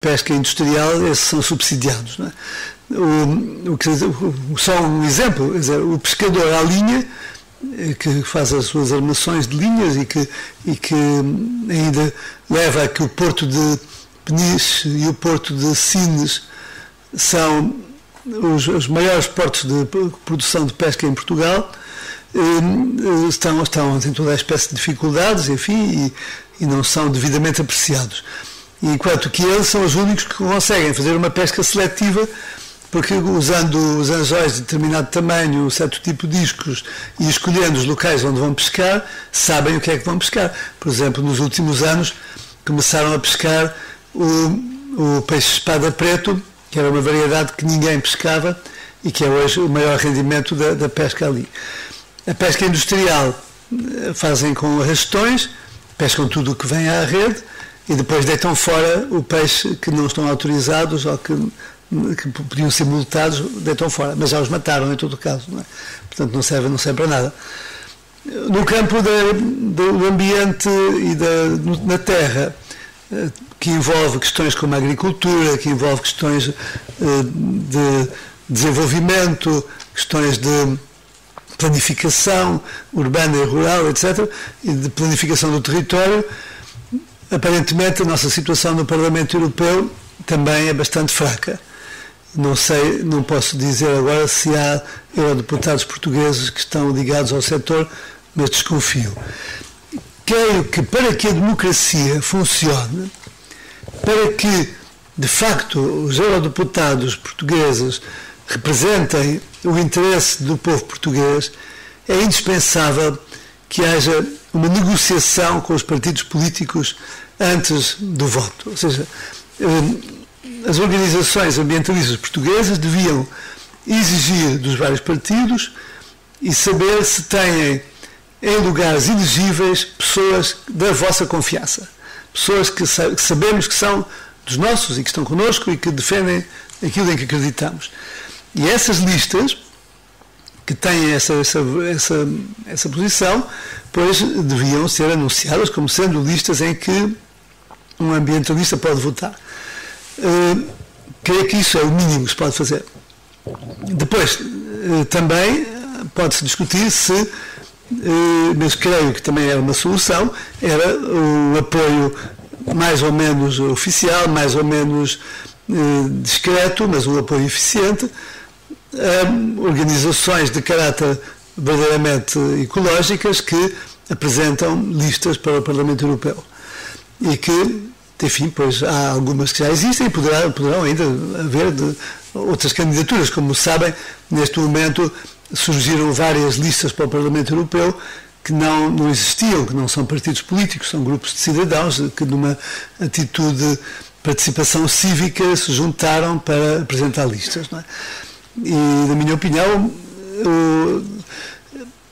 pesca industrial, esses são subsidiados. Não é? Só um exemplo, quer dizer, o pescador à linha, que faz as suas armações de linhas e que ainda leva a que o porto de Peniche e o porto de Sines são os maiores portos de produção de pesca em Portugal, têm toda a espécie de dificuldades, enfim, e não são devidamente apreciados. Enquanto que eles são os únicos que conseguem fazer uma pesca seletiva, porque usando os anzóis de determinado tamanho, um certo tipo de discos e escolhendo os locais onde vão pescar, sabem o que é que vão pescar. Por exemplo, nos últimos anos começaram a pescar o peixe-espada preto, que era uma variedade que ninguém pescava e que é hoje o maior rendimento da pesca ali. A pesca industrial fazem com arrastões, pescam tudo o que vem à rede e depois deitam fora o peixe que não estão autorizados ou que podiam ser multados, deitam fora, mas já os mataram em todo o caso, não é? Portanto não serve para nada. No campo do ambiente e na terra, que envolve questões como a agricultura, que envolve questões de desenvolvimento, questões de planificação urbana e rural, etc., e de planificação do território, aparentemente a nossa situação no Parlamento Europeu também é bastante fraca. Não sei, não posso dizer agora se há eurodeputados portugueses que estão ligados ao setor, mas desconfio. Creio que para que a democracia funcione, para que, de facto, os eurodeputados portugueses representem o interesse do povo português, é indispensável que haja uma negociação com os partidos políticos antes do voto. Ou seja, as organizações ambientalistas portuguesas deviam exigir dos vários partidos e saber se têm em lugares elegíveis pessoas da vossa confiança, pessoas que sabemos que são dos nossos e que estão connosco e que defendem aquilo em que acreditamos. E essas listas que têm essa posição, pois deviam ser anunciadas como sendo listas em que um ambientalista pode votar. Creio que isso é o mínimo que se pode fazer. Depois, também pode-se discutir se, mas creio que também era uma solução, era o apoio mais ou menos oficial, mais ou menos discreto, mas um apoio eficiente, a organizações de caráter verdadeiramente ecológicas que apresentam listas para o Parlamento Europeu. E que, enfim, pois há algumas que já existem e poderão ainda haver outras candidaturas. Como sabem, neste momento surgiram várias listas para o Parlamento Europeu que não existiam, que não são partidos políticos, são grupos de cidadãos que, numa atitude de participação cívica, se juntaram para apresentar listas. Não é? E, na minha opinião,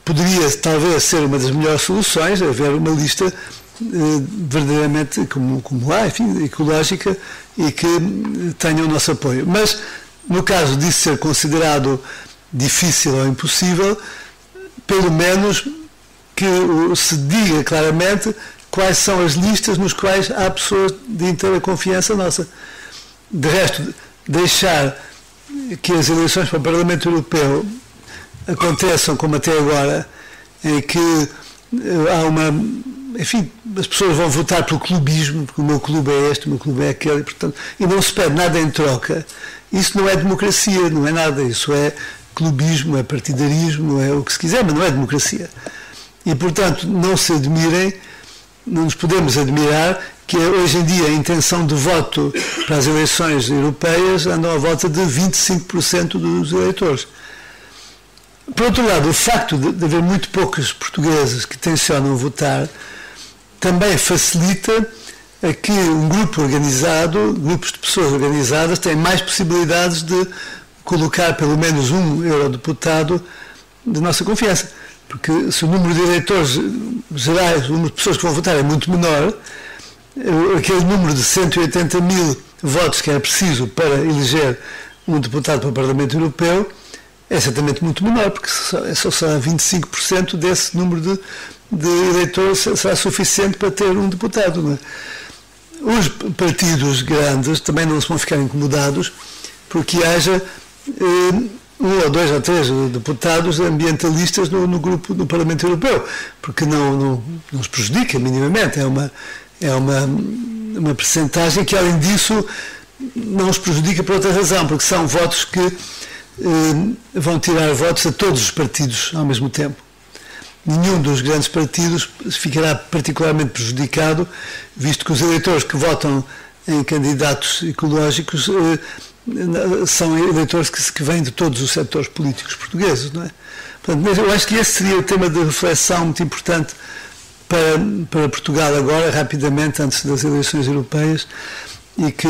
poderia talvez ser uma das melhores soluções haver uma lista verdadeiramente como há, enfim, ecológica e que tenha o nosso apoio. Mas, no caso disso ser considerado difícil ou impossível, pelo menos que se diga claramente quais são as listas nos quais há pessoas de inteira confiança nossa. De resto, deixar que as eleições para o Parlamento Europeu aconteçam como até agora, em que há enfim, as pessoas vão votar pelo clubismo, porque o meu clube é este, o meu clube é aquele, e não se pede nada em troca. Isso não é democracia, não é nada. Isso é clubismo, é partidarismo, é o que se quiser, mas não é democracia. E, portanto, não se admirem, não nos podemos admirar que hoje em dia a intenção de voto para as eleições europeias andam à volta de 25% dos eleitores. Por outro lado, o facto de haver muito poucos portugueses que tencionam votar também facilita a que um grupo organizado, grupos de pessoas organizadas, têm mais possibilidades de colocar pelo menos um eurodeputado de nossa confiança. Porque se o número de eleitores gerais, o número de pessoas que vão votar é muito menor, aquele número de 180 mil votos que era preciso para eleger um deputado para o Parlamento Europeu é certamente muito menor, porque só será 25% desse número de eleitores será suficiente para ter um deputado. Não é? os partidos grandes também não se vão ficar incomodados porque haja um ou dois ou três deputados ambientalistas no grupo do Parlamento Europeu, porque não os prejudica minimamente, é uma percentagem que, além disso, não os prejudica por outra razão, porque são votos que vão tirar votos a todos os partidos ao mesmo tempo. Nenhum dos grandes partidos ficará particularmente prejudicado, visto que os eleitores que votam em candidatos ecológicos são eleitores que vêm de todos os setores políticos portugueses, não é? Portanto, eu acho que esse seria o tema de reflexão muito importante para Portugal agora, rapidamente, antes das eleições europeias, e que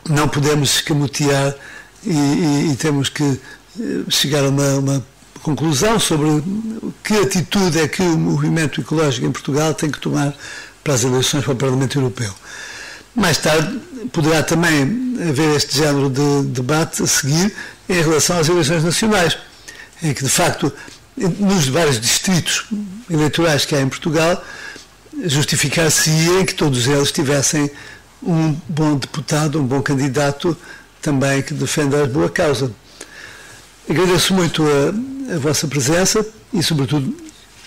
não podemos escamotear e temos que chegar a uma conclusão sobre que atitude é que o movimento ecológico em Portugal tem que tomar para as eleições para o Parlamento Europeu. Mais tarde poderá também haver este género de debate a seguir em relação às eleições nacionais, em que, de facto, nos vários distritos eleitorais que há em Portugal, justificar-se-ia que todos eles tivessem um bom deputado, um bom candidato também que defenda a boa causa. Agradeço muito a vossa presença e, sobretudo,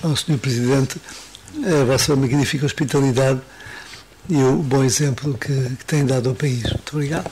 ao Sr. Presidente, a vossa magnífica hospitalidade e o bom exemplo que tem dado ao país. Muito obrigado.